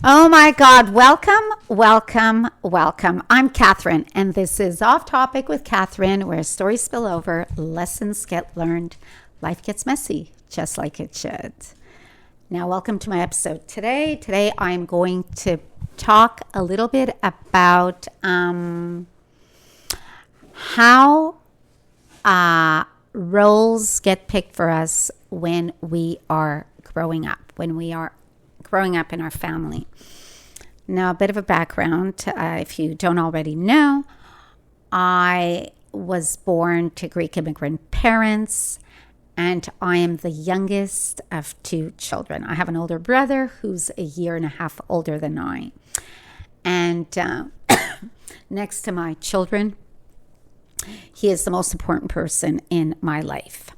Oh my God, welcome, welcome, welcome. I'm Catherine, and this is Off Topic with Catherine, where stories spill over, lessons get learned, life gets messy, just like it should. Now, welcome to my episode today. Today, I'm going to talk a little bit about how roles get picked for us when we are growing up, in our family. Now, a bit of a background, if you don't already know, I was born to Greek immigrant parents, and I am the youngest of two children. I have an older brother who's a year and a half older than I. And next to my children, he is the most important person in my life.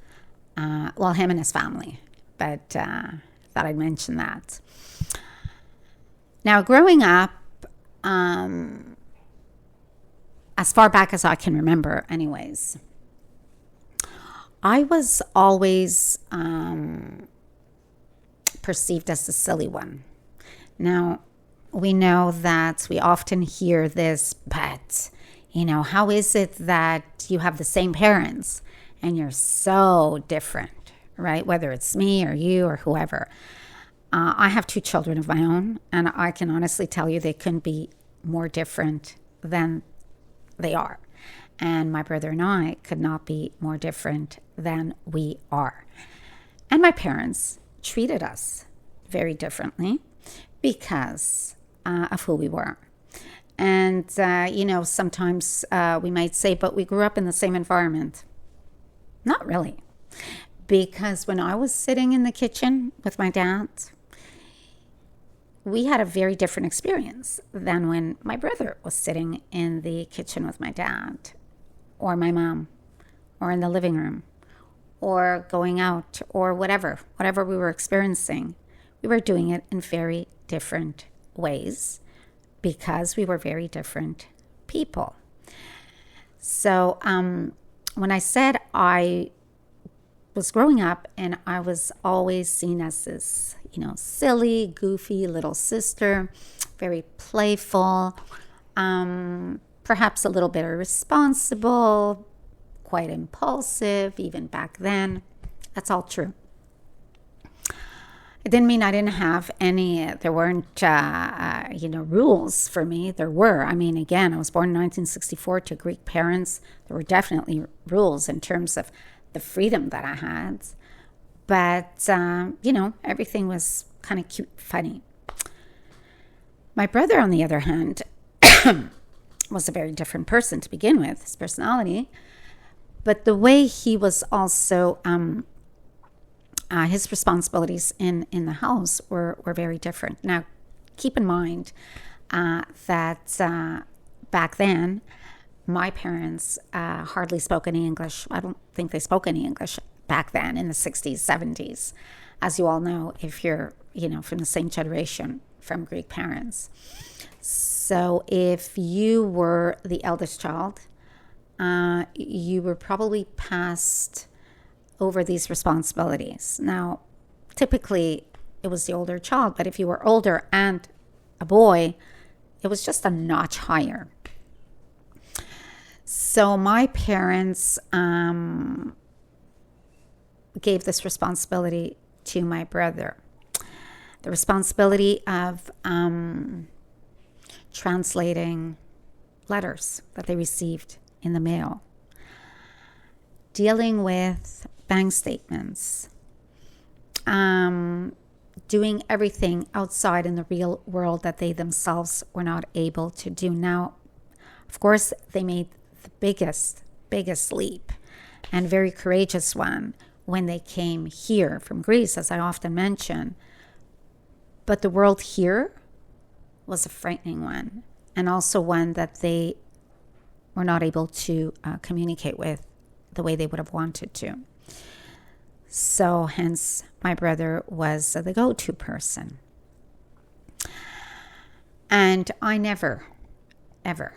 Well, him and his family, but thought I'd mention that. Now, growing up, as far back as I can remember anyways, I was always perceived as the silly one. Now, we know that we often hear this, but, how is it that you have the same parents and you're so different, right? Whether it's me or you or whoever. I have two children of my own, and I can honestly tell you they couldn't be more different than they are. And my brother and I could not be more different than we are. And my parents treated us very differently because of who we were. And, sometimes we might say, but we grew up in the same environment. Not really. Because when I was sitting in the kitchen with my dad, we had a very different experience than when my brother was sitting in the kitchen with my dad or my mom or in the living room or going out or whatever we were experiencing. We were doing it in very different ways because we were very different people. So when I said I was growing up and I was always seen as this, silly, goofy little sister, very playful, perhaps a little bit irresponsible, quite impulsive, even back then. That's all true. It didn't mean I didn't have there weren't, rules for me. There were. Again, I was born in 1964 to Greek parents. There were definitely rules in terms of the freedom that I had. But, everything was kind of cute, funny. My brother, on the other hand, was a very different person to begin with, his personality. But the way he was also, his responsibilities in the house were very different. Now, keep in mind that back then, my parents hardly spoke any English. I don't think they spoke any English back then in the 60s, 70s. As you all know, if you're, from the same generation from Greek parents. So if you were the eldest child, you were probably passed over these responsibilities. Now, typically it was the older child, but if you were older and a boy, it was just a notch higher. So my parents gave this responsibility to my brother. The responsibility of translating letters that they received in the mail, dealing with bank statements, doing everything outside in the real world that they themselves were not able to do. Now, of course, they made the biggest leap and very courageous one when they came here from Greece, as I often mention. But the world here was a frightening one, and also one that they were not able to communicate with the way they would have wanted to. So hence, my brother was the go-to person. And I never, ever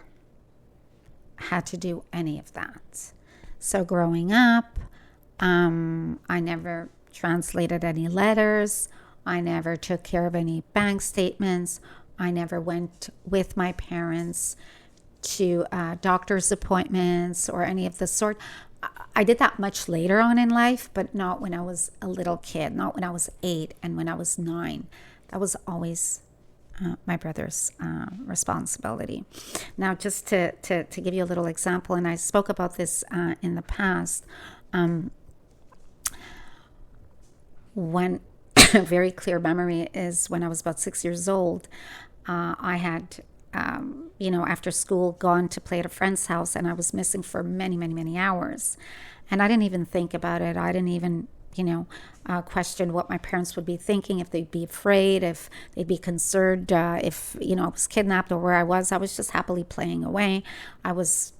had to do any of that. So growing up, I never translated any letters. I never took care of any bank statements. I never went with my parents to doctor's appointments or any of the sort. I did that much later on in life, but not when I was a little kid, not when I was 8 and when I was 9. That was always my brother's responsibility. Now, just to give you a little example, and I spoke about this in the past, one very clear memory is when I was about 6 years old. I had, after school, gone to play at a friend's house, and I was missing for many, many, many hours. And I didn't even think about it. I didn't even, question what my parents would be thinking, if they'd be afraid, if they'd be concerned, if, I was kidnapped or where I was. I was just happily playing away. I was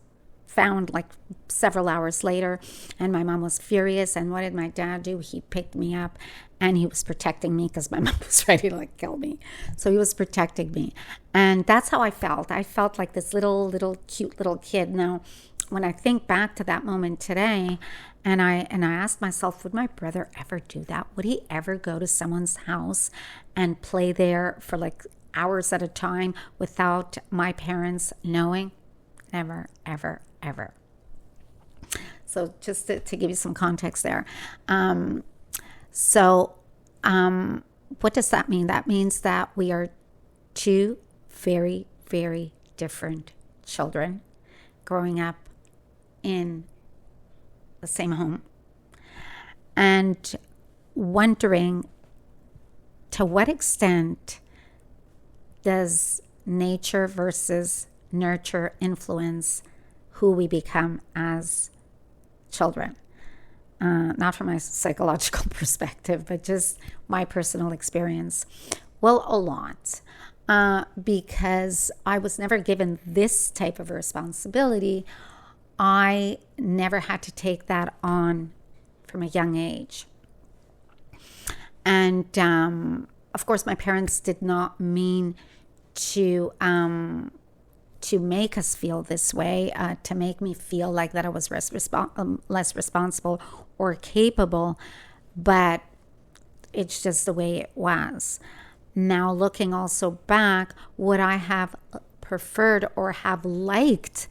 found like several hours later, and my mom was furious. And what did my dad do? He picked me up, and he was protecting me because my mom was ready to kill me. So he was protecting me, and that's how I felt. I felt like this little cute little kid. Now, when I think back to that moment today, and I asked myself, would my brother ever do that? Would he ever go to someone's house and play there for hours at a time without my parents knowing? Never, ever, ever. So just to give you some context there. What does that mean? That means that we are two very, very different children growing up in the same home, and wondering to what extent does nature versus nurture influence who we become as children. Not from my psychological perspective, but just my personal experience. Well, a lot. Because I was never given this type of responsibility. I never had to take that on from a young age. And of course, my parents did not mean to make us feel this way, to make me feel like that I was less responsible or capable, but it's just the way it was. Now, looking also back, would I have preferred or have liked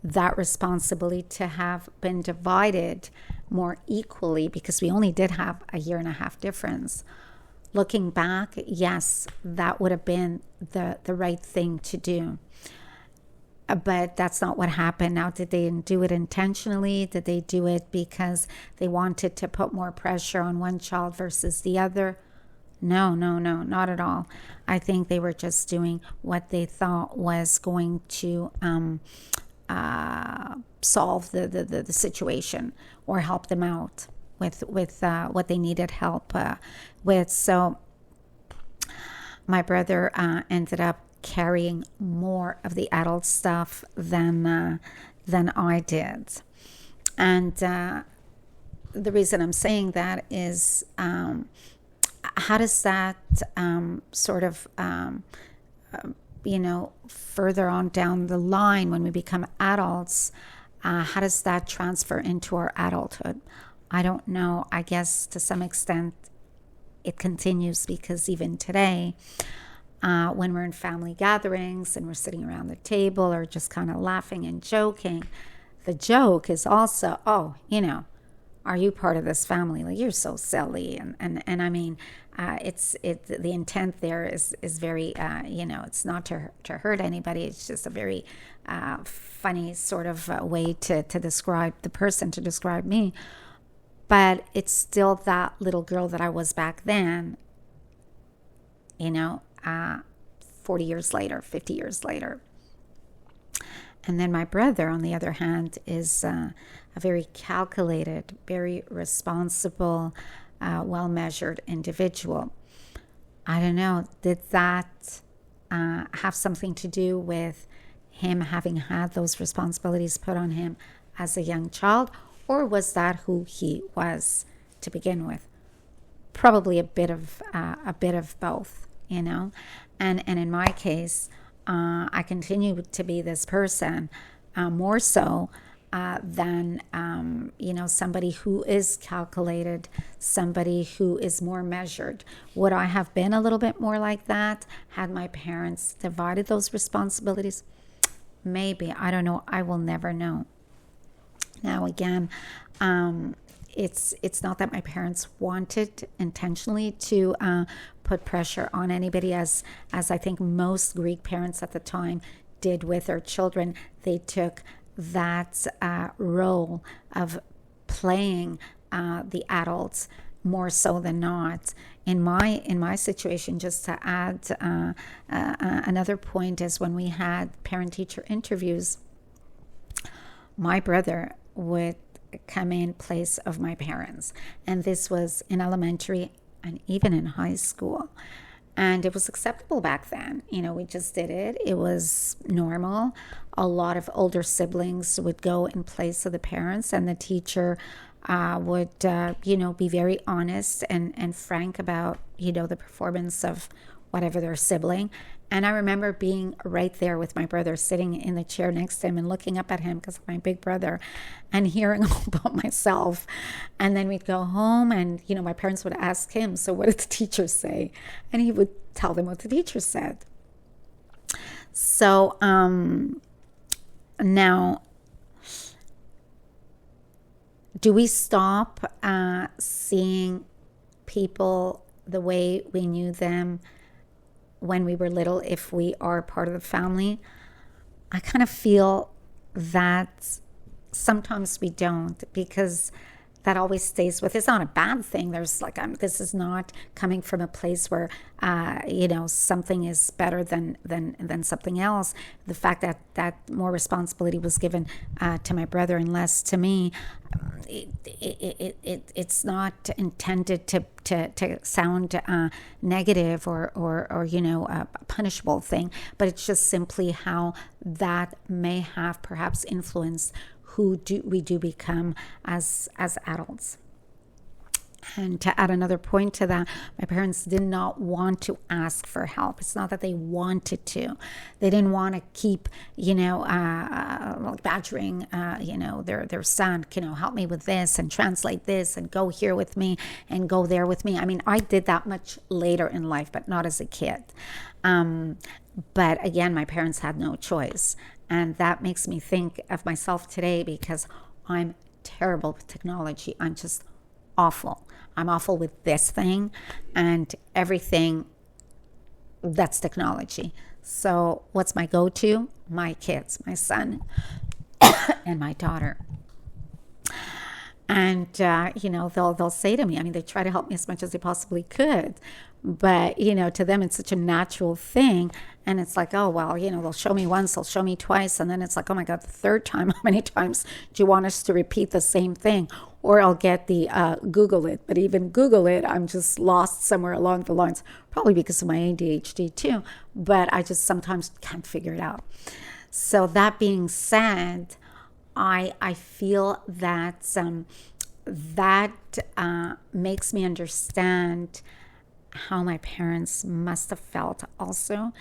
that responsibility to have been divided more equally, because we only did have a year and a half difference? Looking back, yes, that would have been the right thing to do. But that's not what happened. Now, did they do it intentionally? Did they do it because they wanted to put more pressure on one child versus the other? No, not at all. I think they were just doing what they thought was going to solve the situation or help them out with what they needed help with. So my brother ended up carrying more of the adult stuff than I did. And the reason I'm saying that is, how does that further on down the line when we become adults, how does that transfer into our adulthood? I don't know. I guess to some extent it continues, because even today, when we're in family gatherings and we're sitting around the table or just kind of laughing and joking, the joke is also, are you part of this family? Like, you're so silly. And I mean, the intent there is very, it's not to hurt anybody. It's just a very funny sort of way to describe the person, to describe me. But it's still that little girl that I was back then, 40 years later, 50 years later. And then my brother, on the other hand, is a very calculated, very responsible, well-measured individual. I don't know, did that have something to do with him having had those responsibilities put on him as a young child? Or was that who he was to begin with? Probably a bit of both, And in my case, I continue to be this person, more so than somebody who is calculated, somebody who is more measured. Would I have been a little bit more like that had my parents divided those responsibilities? Maybe. I don't know. I will never know. Now, again, it's not that my parents wanted intentionally to put pressure on anybody, as I think most Greek parents at the time did with their children. They took that role of playing the adults more so than not. In my situation, just to add another point, is when we had parent-teacher interviews, my brother would come in place of my parents, and this was in elementary and even in high school. And it was acceptable back then. We just did it. It was normal. A lot of older siblings would go in place of the parents, and the teacher would, be very honest and frank about, the performance of whatever their sibling. And I remember being right there with my brother, sitting in the chair next to him and looking up at him because of my big brother, and hearing all about myself. And then we'd go home, and, my parents would ask him, so what did the teacher say? And he would tell them what the teacher said. So now, do we stop seeing people the way we knew them when we were little if we are part of the family? I kind of feel that sometimes we don't, because that always stays with. It's not a bad thing. There's this is not coming from a place where something is better than something else. The fact that more responsibility was given to my brother and less to me, it's not intended to sound negative or a punishable thing, but it's just simply how that may have perhaps influenced who we do become as adults. And to add another point to that, my parents did not want to ask for help. It's not that they wanted to. They didn't want to keep, badgering, their son, help me with this and translate this and go here with me and go there with me. I mean, I did that much later in life, but not as a kid. But again, my parents had no choice. And that makes me think of myself today, because I'm terrible with technology. I'm just awful. I'm awful with this thing and everything that's technology. So what's my go-to? My kids, my son and my daughter. And, they'll say to me, they try to help me as much as they possibly could. But, to them, it's such a natural thing. And it's like, oh, well, they'll show me once, they'll show me twice. And then it's like, oh, my God, the third time, how many times do you want us to repeat the same thing? Or I'll get the Google it. But even Google it, I'm just lost somewhere along the lines, probably because of my ADHD too. But I just sometimes can't figure it out. So that being said, I feel that that makes me understand how my parents must have felt also,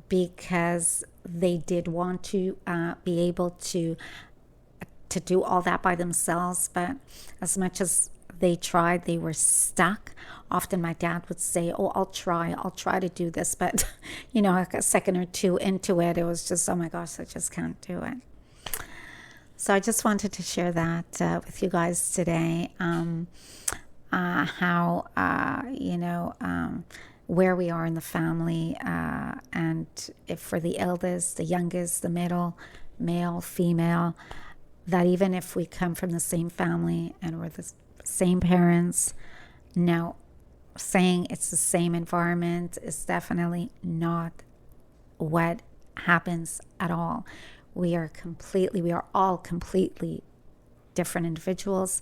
because they did want to be able to do all that by themselves, but as much as they tried, they were stuck. Often my dad would say, oh, I'll try to do this, but like a second or two into it, it was just, oh my gosh, I just can't do it. So I just wanted to share that with you guys today, how where we are in the family, and if for the eldest, the youngest, the middle, male, female, that even if we come from the same family and we're the same parents, no, saying it's the same environment is definitely not what happens at all. We are all completely different individuals,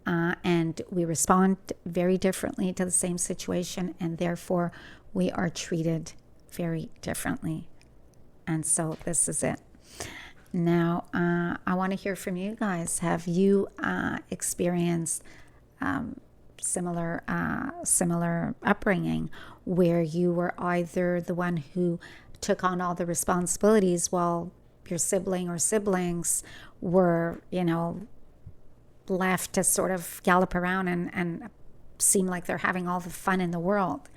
and we respond very differently to the same situation, and therefore we are treated very differently. And so this is it. Now, I want to hear from you guys. Have you experienced similar upbringing, where you were either the one who took on all the responsibilities while your sibling or siblings were, left to sort of gallop around and seem like they're having all the fun in the world?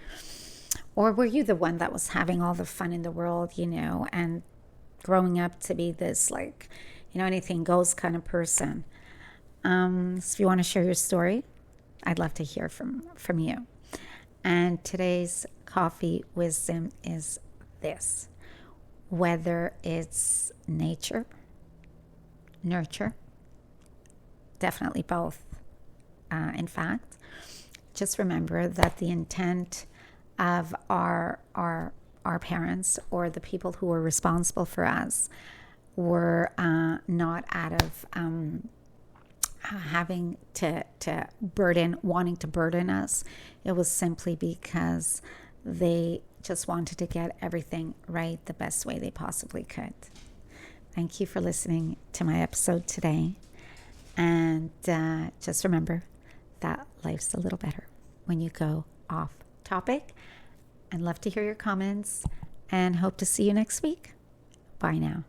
Or were you the one that was having all the fun in the world, and growing up to be this anything goes kind of person? So if you want to share your story, I'd love to hear from you. And today's coffee wisdom is this: whether it's nature, nurture, definitely both. In fact, just remember that the intent of our parents or the people who were responsible for us were not out of having to wanting to burden us. It was simply because they just wanted to get everything right the best way they possibly could. Thank you for listening to my episode today. And just remember that life's a little better when you go off topic. I'd love to hear your comments and hope to see you next week. Bye now.